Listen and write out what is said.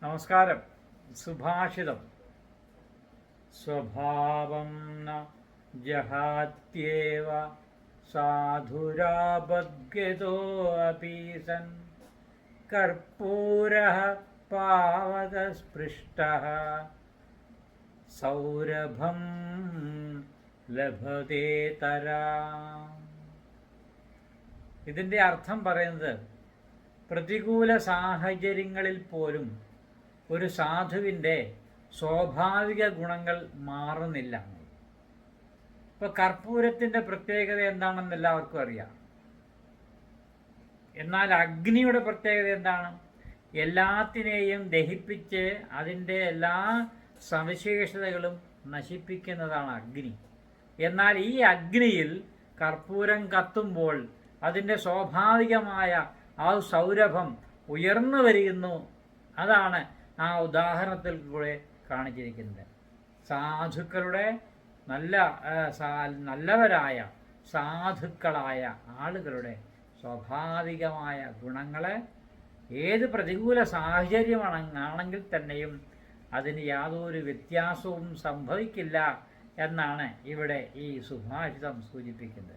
നമസ്കാരം. സുഭാഷിതം. സ്വഭാവം ന ജഹാത്യേവ സാധുരാപദ്ഗതോ അപി സൻ കർപ്പൂരഃ പാവകസ്പൃഷ്ടഃ സൗരഭം ലഭതേതരാം. ഇതിൻ്റെ അർത്ഥം പറയുന്നത് പ്രതികൂല സാഹചര്യങ്ങളിൽ പോലും ഒരു സാധുവിൻ്റെ സ്വാഭാവിക ഗുണങ്ങൾ മാറുന്നില്ല. ഇപ്പോൾ കർപ്പൂരത്തിൻ്റെ പ്രത്യേകത എന്താണെന്ന് എല്ലാവർക്കും അറിയാം. എന്നാൽ അഗ്നിയുടെ പ്രത്യേകത എന്താണ്? എല്ലാത്തിനെയും ദഹിപ്പിച്ച് അതിൻ്റെ എല്ലാ സവിശേഷതകളും നശിപ്പിക്കുന്നതാണ് അഗ്നി. എന്നാൽ ഈ അഗ്നിയിൽ കർപ്പൂരം കത്തുമ്പോൾ അതിൻ്റെ സ്വാഭാവികമായ ആ സൗരഭം ഉയർന്നു വരികയുന്നു. അതാണ് ആ ഉദാഹരണത്തിൽ കൂടെ കാണിച്ചിരിക്കുന്നത്. സാധുക്കളുടെ നല്ലവരായ സാധുക്കളായ ആളുകളുടെ സ്വാഭാവികമായ ഗുണങ്ങളെ ഏത് പ്രതികൂല സാഹചര്യമാണെങ്കിൽ തന്നെയും അതിന് യാതൊരു വ്യത്യാസവും സംഭവിക്കില്ല എന്നാണ് ഇവിടെ ഈ സുഭാഷിതം സൂചിപ്പിക്കുന്നത്.